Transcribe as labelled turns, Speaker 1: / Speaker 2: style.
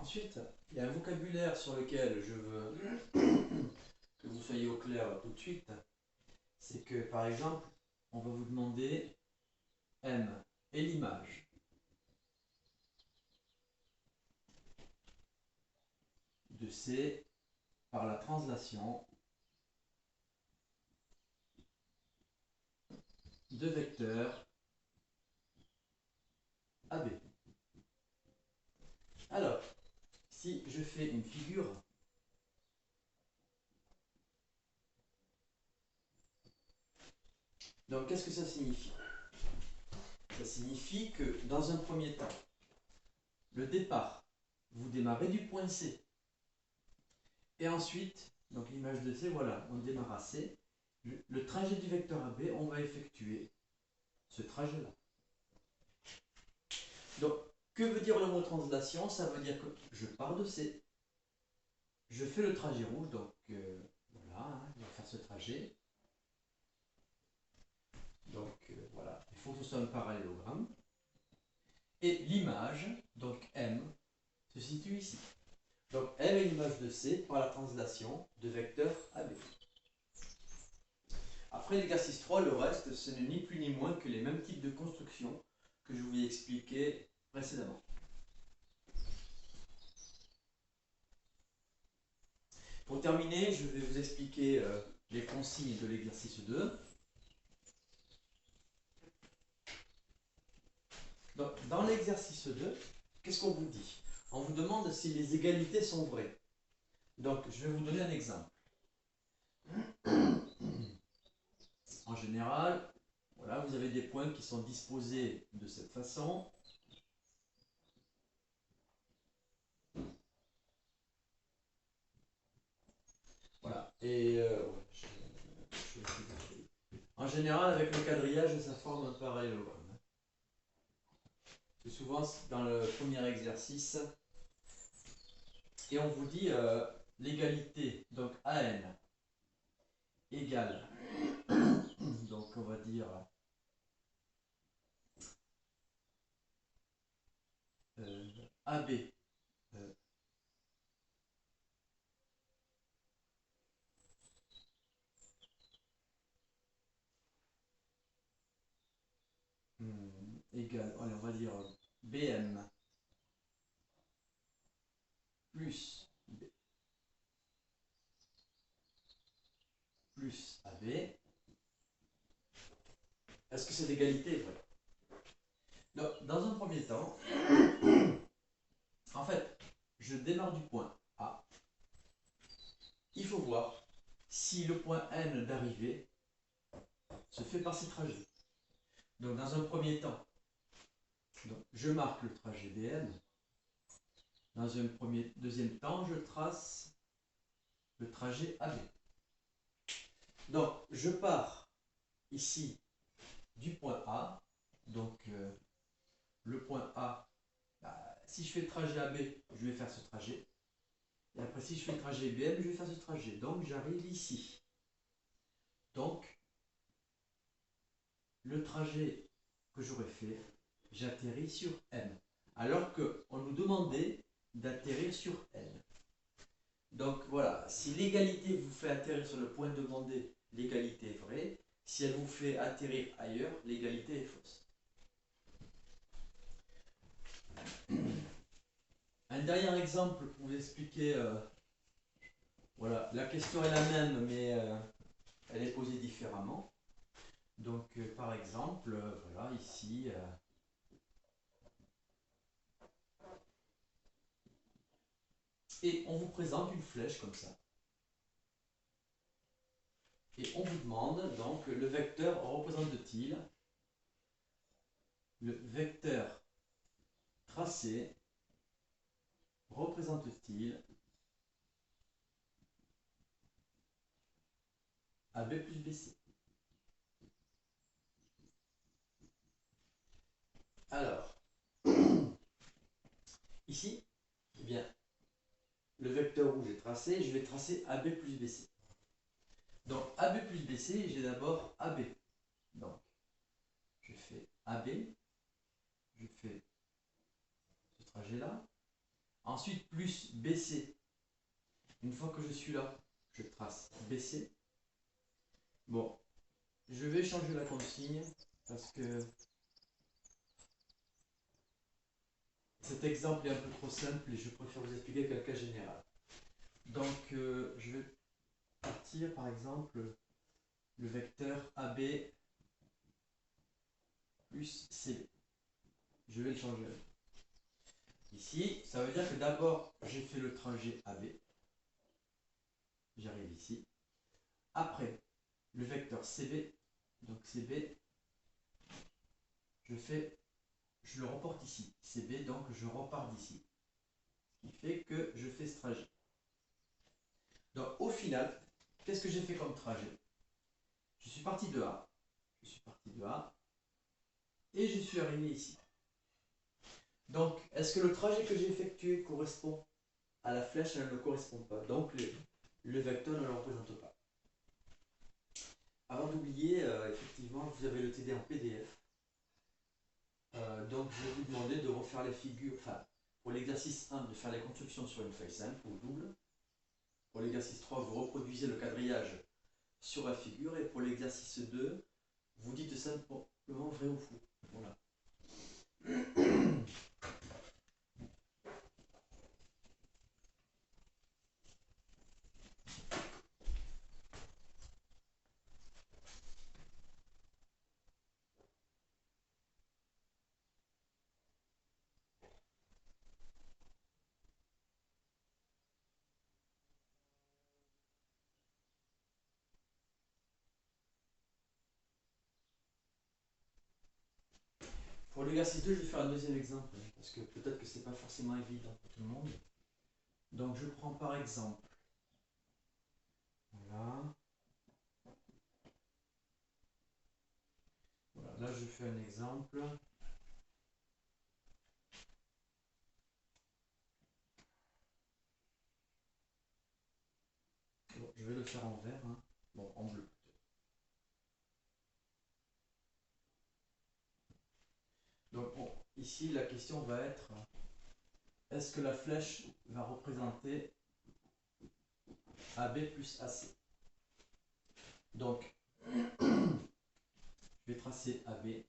Speaker 1: Ensuite, il y a un vocabulaire sur lequel je veux que vous soyez au clair tout de suite. C'est que, par exemple, on va vous demander M et l'image de C par la translation de vecteurs AB. Alors, si je fais une figure, donc qu'est-ce que ça signifie? Ça signifie que dans un premier temps, le départ, vous démarrez du point C. Et ensuite, donc l'image de C, voilà, on démarre à C. Le trajet du vecteur AB, on va effectuer ce trajet-là. Donc, que veut dire le mot translation? Ça veut dire que je pars de C, je fais le trajet rouge, donc voilà, hein, on va faire ce trajet. Donc voilà, il faut que ce soit un parallélogramme. Et l'image, donc M, se situe ici. Donc M est l'image de C par la translation de vecteur AB. Après l'exercice 3, le reste, ce n'est ni plus ni moins que les mêmes types de constructions que je vous ai expliqué précédemment. Pour terminer, je vais vous expliquer les consignes de l'exercice 2. Donc, dans l'exercice 2, qu'est-ce qu'on vous dit? On vous demande si les égalités sont vraies. Donc, je vais vous donner un exemple. En général, voilà, vous avez des points qui sont disposés de cette façon. Voilà. Et en général, avec le quadrillage, ça forme un parallélogramme. C'est souvent dans le premier exercice. Et on vous dit l'égalité, donc AN égale, donc on va dire AB égale, allez, on va dire BM plus B plus AB. Est-ce que cette égalité est vraie? Donc, dans un premier temps, en fait, je démarre du point A. Il faut voir si le point N d'arrivée se fait par ces trajets. Donc, dans un premier temps, donc, je marque le trajet BM. Dans un deuxième temps, je trace le trajet AB. Donc, je pars ici du point A. Donc, le point A, si je fais le trajet AB, je vais faire ce trajet. Et après, si je fais le trajet BM, je vais faire ce trajet. Donc, j'arrive ici. Donc, le trajet que j'aurais fait, j'atterris sur M. Alors qu'on nous demandait d'atterrir sur N. Donc voilà, si l'égalité vous fait atterrir sur le point demandé, l'égalité est vraie. Si elle vous fait atterrir ailleurs, l'égalité est fausse. Un dernier exemple pour vous expliquer, voilà, la question est la même, mais elle est posée différemment. Donc par exemple, voilà, ici, et on vous présente une flèche comme ça. Et on vous demande donc le vecteur représente-t-il le vecteur tracé représente-t-il AB plus BC? Alors, ici, eh bien, le vecteur rouge est tracé, je vais tracer AB plus BC. Donc, AB plus BC, j'ai d'abord AB. Donc, je fais AB, je fais ce trajet-là. Ensuite, plus BC. Une fois que je suis là, je trace BC. Bon, je vais changer la consigne parce que cet exemple est un peu trop simple et je préfère vous expliquer qu'un cas général. Donc, je vais partir par exemple le vecteur AB plus CB. Je vais le changer. Ici, ça veut dire que d'abord, j'ai fait le trajet AB. J'arrive ici. Après, le vecteur CB, donc CB, je le reporte ici. CB, donc je repars d'ici. Ce qui fait que je fais ce trajet. Donc au final, qu'est-ce que j'ai fait comme trajet? Je suis parti de A. Et je suis arrivé ici. Donc, est-ce que le trajet que j'ai effectué correspond à la flèche? Elle ne correspond pas. Donc, le vecteur ne le représente pas. Avant d'oublier, effectivement, vous avez le TD en PDF. Donc, je vais vous demander de refaire les figures, enfin, pour l'exercice 1, de faire les constructions sur une feuille simple ou double. Pour l'exercice 3, vous reproduisez le quadrillage sur la figure. Et pour l'exercice 2, vous dites simplement vrai ou faux. Voilà. Pour l'exercice 2, je vais faire un deuxième exemple, parce que peut-être que c'est pas forcément évident pour tout le monde. Donc je prends par exemple, voilà, là je fais un exemple. Bon, je vais le faire en vert, hein. Bon, en bleu plutôt. Donc bon, ici la question va être, est-ce que la flèche va représenter AB plus AC? Donc, je vais tracer AB.